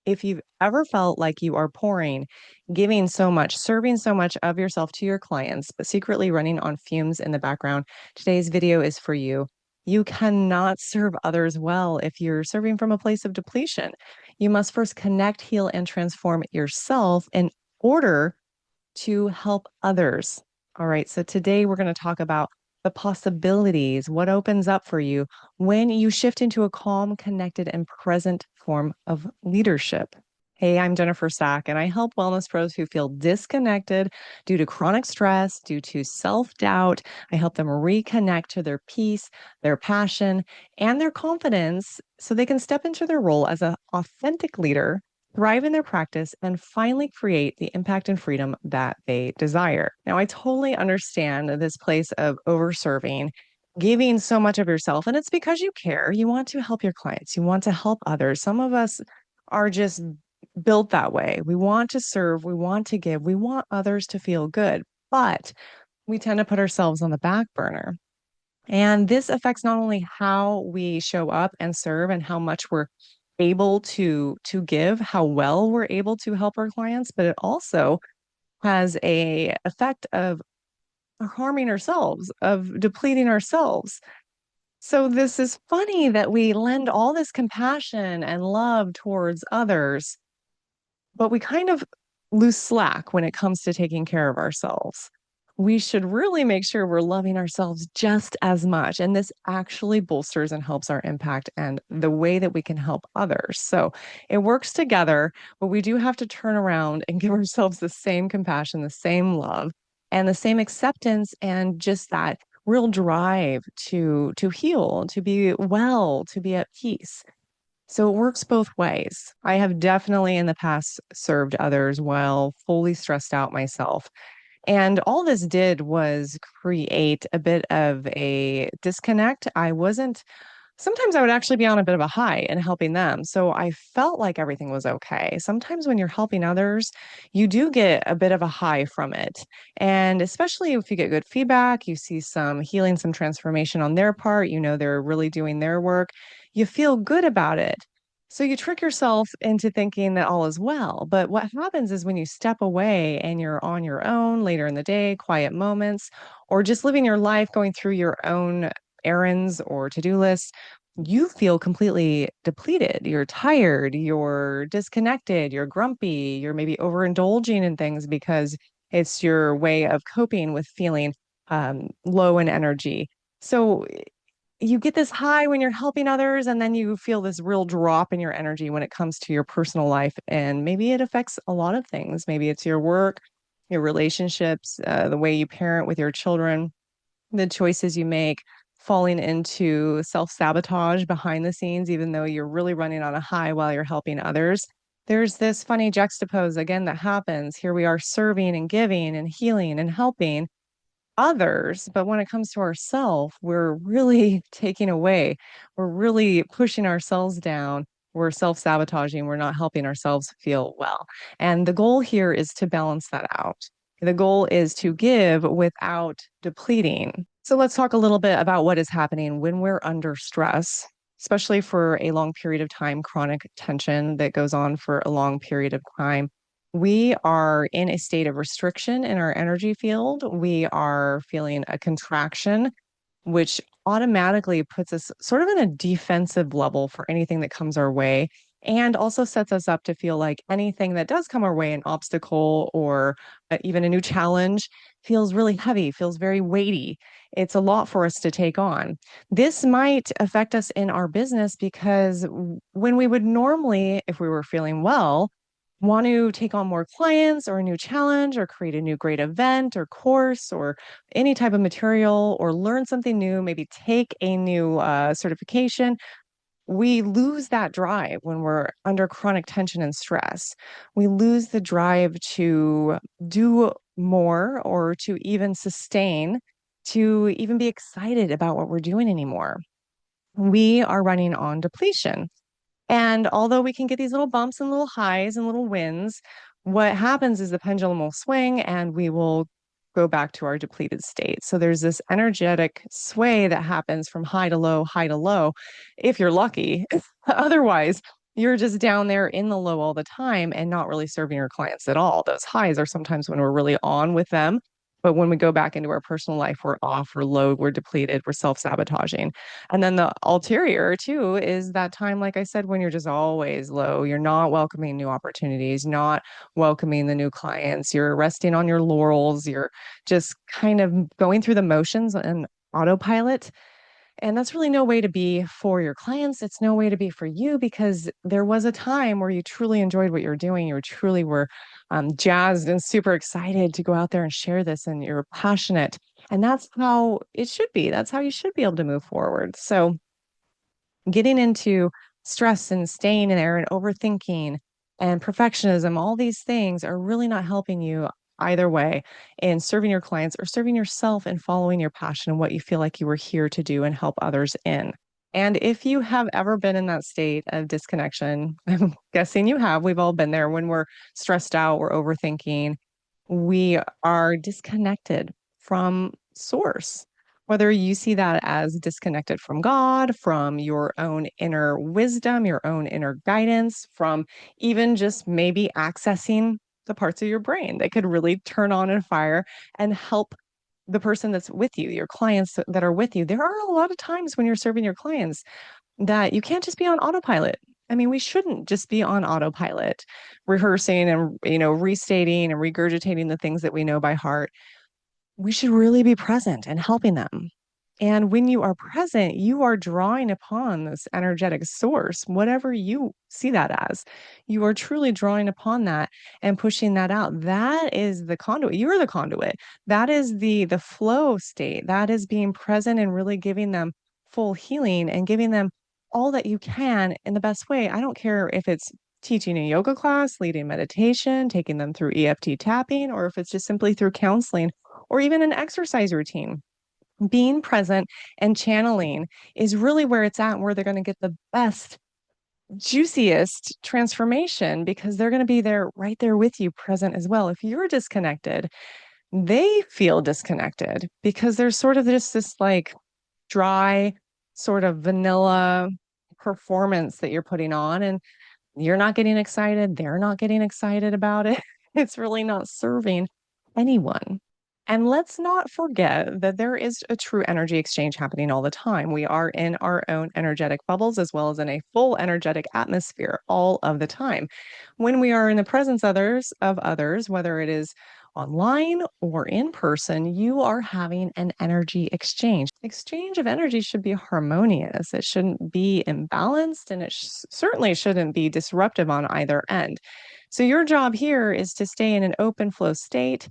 If you've ever felt like you are pouring, giving so much, serving so much of yourself to your clients, but secretly running on fumes in the background, today's video is for you. You cannot serve others well if you're serving from a place of depletion. You must first connect, heal, and transform yourself in order to help others. All right, so today we're going to talk about the possibilities, what opens up for you when you shift into a calm, connected, and present form of leadership. Hey, I'm Jennifer Sack, and I help wellness pros who feel disconnected due to chronic stress, due to self doubt. I help them reconnect to their peace, their passion, and their confidence so they can step into their role as an authentic leader, thrive in their practice, and finally create the impact and freedom that they desire. Now, I totally understand this place of overserving, giving so much of yourself, and it's because you care. You want to help your clients, you want to help others. Some of us are just built that way. We want to serve, we want to give, we want others to feel good, but we tend to put ourselves on the back burner. And this affects not only how we show up and serve and how much we're able to give, how well we're able to help our clients, but it also has a effect of harming ourselves, of depleting ourselves. So this is funny that we lend all this compassion and love towards others, but we kind of lose slack when it comes to taking care of ourselves. We should really make sure we're loving ourselves just as much. And this actually bolsters and helps our impact and the way that we can help others. So it works together, but we do have to turn around and give ourselves the same compassion, the same love, and the same acceptance, and just that real drive to heal, to be well, to be at peace. So it works both ways. I have definitely in the past served others well, fully stressed out myself. And all this did was create a bit of a disconnect. Sometimes I would actually be on a bit of a high in helping them. So I felt like everything was okay. Sometimes when you're helping others, you do get a bit of a high from it. And especially if you get good feedback, you see some healing, some transformation on their part, you know, they're really doing their work, you feel good about it. So you trick yourself into thinking that all is well. But what happens is when you step away and you're on your own later in the day, quiet moments, or just living your life, going through your own errands or to-do lists, you feel completely depleted. You're tired, you're disconnected, you're grumpy, you're maybe overindulging in things because it's your way of coping with feeling low in energy. So you get this high when you're helping others, and then you feel this real drop in your energy when it comes to your personal life. And maybe it affects a lot of things. Maybe it's your work, your relationships, the way you parent with your children, the choices you make, falling into self-sabotage behind the scenes, even though you're really running on a high while you're helping others. There's this funny juxtapose again that happens. Here we are serving and giving and healing and helping others, but when it comes to ourselves, we're really taking away. We're really pushing ourselves down. We're self-sabotaging. We're not helping ourselves feel well. And the goal here is to balance that out. The goal is to give without depleting. So let's talk a little bit about what is happening when we're under stress, especially for a long period of time, chronic tension that goes on for a long period of time. We are in a state of restriction in our energy field. We are feeling a contraction, which automatically puts us sort of in a defensive level for anything that comes our way, and also sets us up to feel like anything that does come our way, an obstacle or even a new challenge, feels really heavy, feels very weighty. It's a lot for us to take on. This might affect us in our business because when we would normally, if we were feeling well, want to take on more clients or a new challenge or create a new great event or course or any type of material or learn something new, maybe take a new certification, we lose that drive when we're under chronic tension and stress. We lose the drive to do more or to even sustain, to even be excited about what we're doing anymore. We are running on depletion. And although we can get these little bumps and little highs and little wins, what happens is the pendulum will swing and we will go back to our depleted state. So there's this energetic sway that happens from high to low, if you're lucky. Otherwise, You're just down there in the low all the time and not really serving your clients at all. Those highs are sometimes when we're really on with them. But when we go back into our personal life, we're off, we're low, we're depleted, we're self-sabotaging. And then the ulterior too is that time, like I said, when you're just always low, you're not welcoming new opportunities, not welcoming the new clients, you're resting on your laurels, you're just kind of going through the motions and autopilot. And that's really no way to be for your clients. It's no way to be for you because there was a time where you truly enjoyed what you're doing. You truly were jazzed and super excited to go out there and share this, and you're passionate. And that's how it should be. That's how you should be able to move forward. So, getting into stress and staying in there and overthinking and perfectionism, all these things are really not helping you either way in serving your clients or serving yourself and following your passion and what you feel like you were here to do and help others in. And if you have ever been in that state of disconnection, I'm guessing you have, we've all been there when we're stressed out, we're overthinking, we are disconnected from source. Whether you see that as disconnected from God, from your own inner wisdom, your own inner guidance, from even just maybe accessing the parts of your brain that could really turn on and fire and help the person that's with you, your clients that are with you. There are a lot of times when you're serving your clients that you can't just be on autopilot. I mean, we shouldn't just be on autopilot, rehearsing and, restating and regurgitating the things that we know by heart. We should really be present and helping them. And when you are present, you are drawing upon this energetic source, whatever you see that as. You are truly drawing upon that and pushing that out. That is the conduit. You're the conduit. That is the flow state. That is being present and really giving them full healing and giving them all that you can in the best way. I don't care if it's teaching a yoga class, leading meditation, taking them through EFT tapping, or if it's just simply through counseling or even an exercise routine. Being present and channeling is really where it's at and where they're going to get the best, juiciest transformation because they're going to be there right there with you, present as well. If you're disconnected, they feel disconnected because there's sort of just this like dry, sort of vanilla performance that you're putting on, and you're not getting excited. They're not getting excited about it. It's really not serving anyone. And let's not forget that there is a true energy exchange happening all the time. We are in our own energetic bubbles as well as in a full energetic atmosphere all of the time. When we are in the presence of others, whether it is online or in person, you are having an energy exchange. Exchange of energy should be harmonious. It shouldn't be imbalanced, and it certainly shouldn't be disruptive on either end. So your job here is to stay in an open flow state,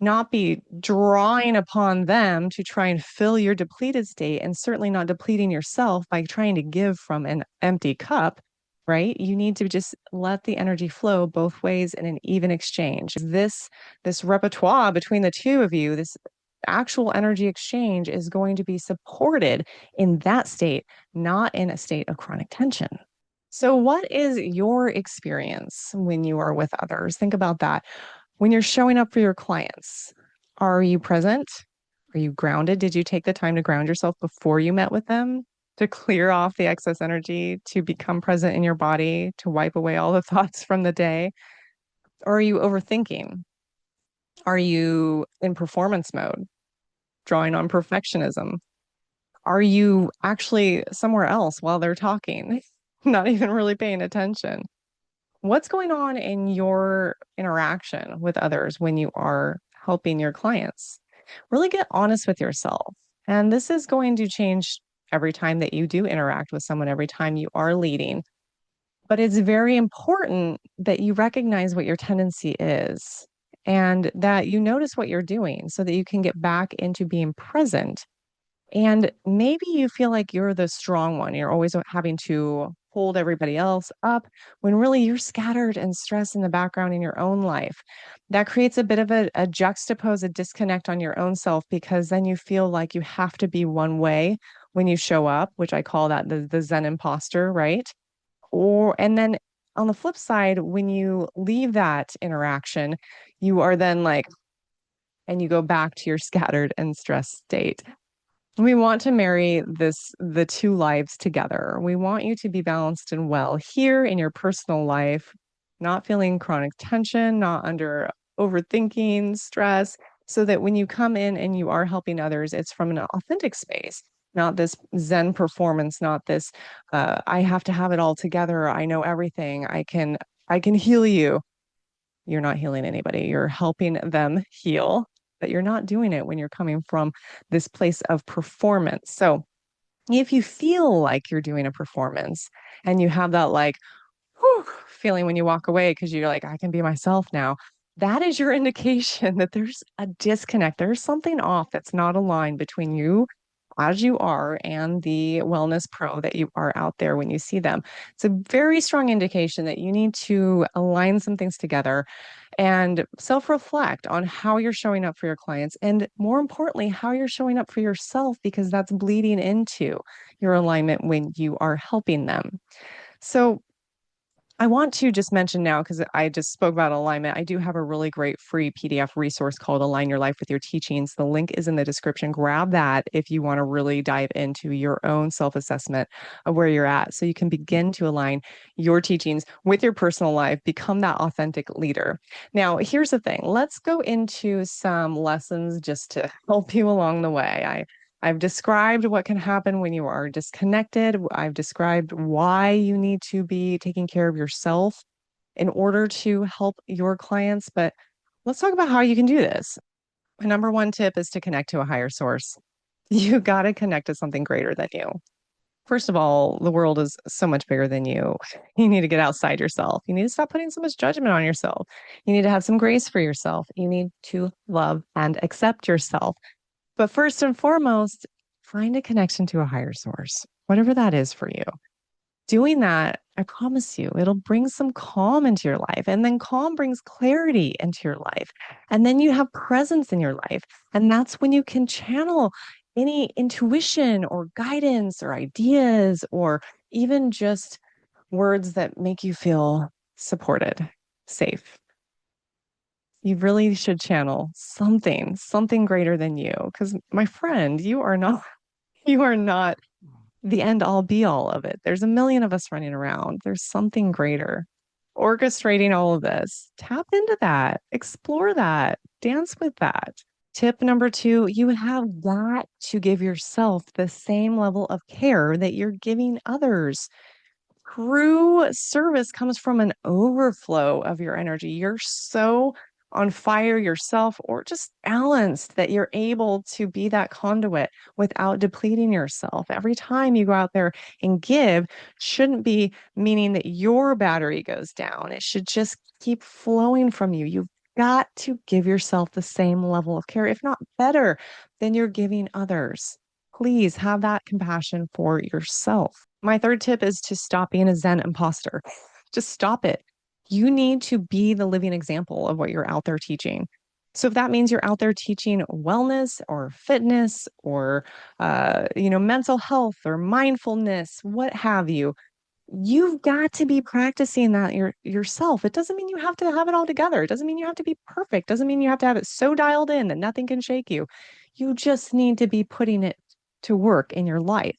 not be drawing upon them to try and fill your depleted state, and certainly not depleting yourself by trying to give from an empty cup, right? You need to just let the energy flow both ways in an even exchange. This repertoire between the two of you, this actual energy exchange is going to be supported in that state, not in a state of chronic tension. So, what is your experience when you are with others? Think about that. When you're showing up for your clients, are you present? Are you grounded? Did you take the time to ground yourself before you met with them to clear off the excess energy, to become present in your body, to wipe away all the thoughts from the day? Or are you overthinking? Are you in performance mode, drawing on perfectionism? Are you actually somewhere else while they're talking, not even really paying attention? What's going on in your interaction with others when you are helping your clients? Really get honest with yourself. And this is going to change every time that you do interact with someone, every time you are leading. But it's very important that you recognize what your tendency is and that you notice what you're doing so that you can get back into being present. And maybe you feel like you're the strong one. You're always having to hold everybody else up when really you're scattered and stressed in the background in your own life. That creates a bit of a juxtapose, a disconnect on your own self because then you feel like you have to be one way when you show up, which I call that the Zen imposter, right? Or and then on the flip side, when you leave that interaction, you are then like, and you go back to your scattered and stressed state. We want to marry the two lives together. We want you to be balanced and well here in your personal life, not feeling chronic tension, not under overthinking, stress, so that when you come in and you are helping others, it's from an authentic space, not this Zen performance, not this I have to have it all together. I know everything. I can heal you. You're not healing anybody. You're helping them heal, but you're not doing it when you're coming from this place of performance. So if you feel like you're doing a performance and you have that like whew, feeling when you walk away because you're like, I can be myself now, that is your indication that there's a disconnect. There's something off that's not aligned between you as you are and the wellness pro that you are out there when you see them. It's a very strong indication that you need to align some things together and self reflect on how you're showing up for your clients. And more importantly, how you're showing up for yourself, because that's bleeding into your alignment when you are helping them. So, I want to just mention now, because I just spoke about alignment, I do have a really great free PDF resource called Align Your Life with Your Teachings. The link is in the description. Grab that if you want to really dive into your own self assessment of where you're at so you can begin to align your teachings with your personal life, become that authentic leader. Now, here's the thing, let's go into some lessons just to help you along the way. I've described what can happen when you are disconnected. I've described why you need to be taking care of yourself in order to help your clients. But let's talk about how you can do this. My number one tip is to connect to a higher source. You got to connect to something greater than you. First of all, the world is so much bigger than you. You need to get outside yourself. You need to stop putting so much judgment on yourself. You need to have some grace for yourself. You need to love and accept yourself. But first and foremost, find a connection to a higher source, whatever that is for you. Doing that, I promise you, it'll bring some calm into your life. And then calm brings clarity into your life. And then you have presence in your life. And that's when you can channel any intuition or guidance or ideas or even just words that make you feel supported, safe. You really should channel something greater than you. Because my friend, you are not the end all be all of it. There's a million of us running around. There's something greater orchestrating all of this. Tap into that, explore that, dance with that. Tip number two, you have got to give yourself the same level of care that you're giving others. True service comes from an overflow of your energy. You're so on fire yourself or just balanced that you're able to be that conduit without depleting yourself. Every time you go out there and give shouldn't be meaning that your battery goes down. It should just keep flowing from you. You've got to give yourself the same level of care, if not better, than you're giving others. Please have that compassion for yourself. My third tip is to stop being a Zen imposter. Just stop it. You need to be the living example of what you're out there teaching. So if that means you're out there teaching wellness or fitness or mental health or mindfulness, what have you, you've got to be practicing that yourself. It doesn't mean you have to have it all together. It doesn't mean you have to be perfect. It doesn't mean you have to have it so dialed in that nothing can shake you. You just need to be putting it to work in your life.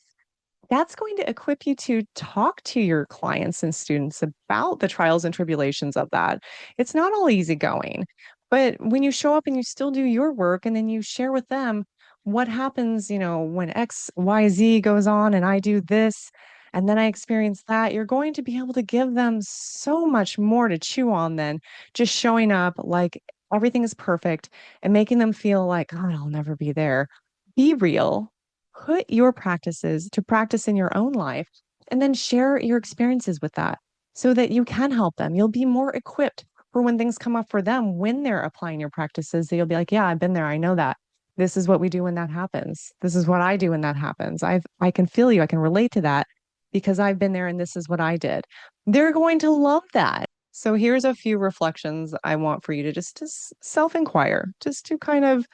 That's going to equip you to talk to your clients and students about the trials and tribulations of that. It's not all easy going, but when you show up and you still do your work and then you share with them what happens, when X, Y, Z goes on and I do this and then I experience that, you're going to be able to give them so much more to chew on than just showing up like everything is perfect and making them feel like, God, I'll never be there. Be real, put your practices to practice in your own life and then share your experiences with that so that you can help them. You'll be more equipped for when things come up for them when they're applying your practices. So you'll be like, yeah, I've been there. I know that. This is what we do when that happens. This is what I do when that happens. I can feel you. I can relate to that because I've been there and this is what I did. They're going to love that. So here's a few reflections I want for you to just to self-inquire, just to kind of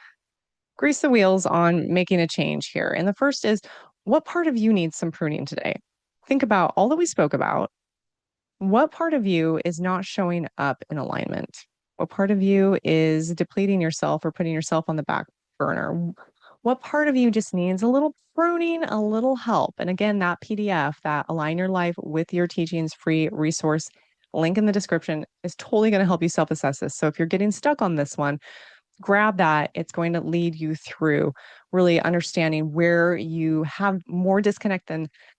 grease the wheels on making a change here. And the first is, what part of you needs some pruning today? Think about all that we spoke about. What part of you is not showing up in alignment? What part of you is depleting yourself or putting yourself on the back burner? What part of you just needs a little pruning, a little help? And again, that PDF, that Align Your Life with Your Teachings free resource, link in the description, is totally going to help you self-assess this. So if you're getting stuck on this one, grab that. It's going to lead you through really understanding where you have more disconnect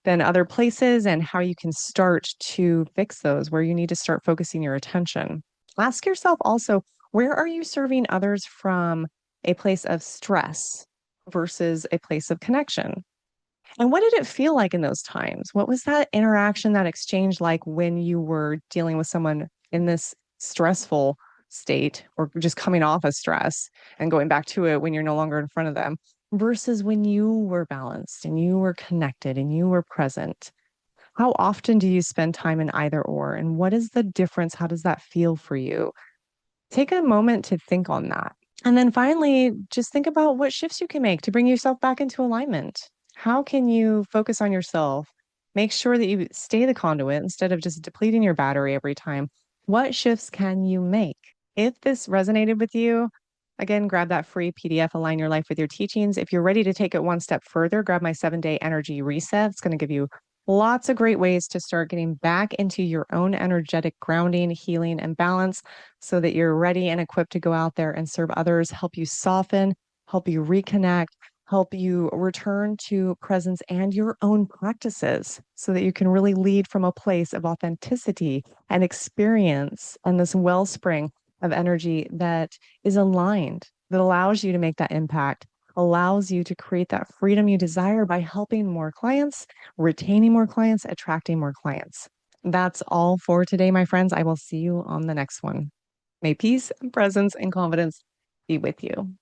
than other places and how you can start to fix those, where you need to start focusing your attention. Ask yourself also, where are you serving others from a place of stress versus a place of connection? And what did it feel like in those times? What was that interaction, that exchange like when you were dealing with someone in this stressful state or just coming off of stress and going back to it when you're no longer in front of them versus when you were balanced and you were connected and you were present? How often do you spend time in either or? And what is the difference? How does that feel for you? Take a moment to think on that. And then finally, just think about what shifts you can make to bring yourself back into alignment. How can you focus on yourself? Make sure that you stay the conduit instead of just depleting your battery every time. What shifts can you make? If this resonated with you, again, grab that free PDF, Align Your Life with Your Teachings. If you're ready to take it one step further, grab my 7-day energy reset. It's going to give you lots of great ways to start getting back into your own energetic grounding, healing, and balance so that you're ready and equipped to go out there and serve others, help you soften, help you reconnect, help you return to presence and your own practices so that you can really lead from a place of authenticity and experience and this wellspring of energy that is aligned, that allows you to make that impact, allows you to create that freedom you desire by helping more clients, retaining more clients, attracting more clients. That's all for today, my friends. I will see you on the next one. May peace, presence, and confidence be with you.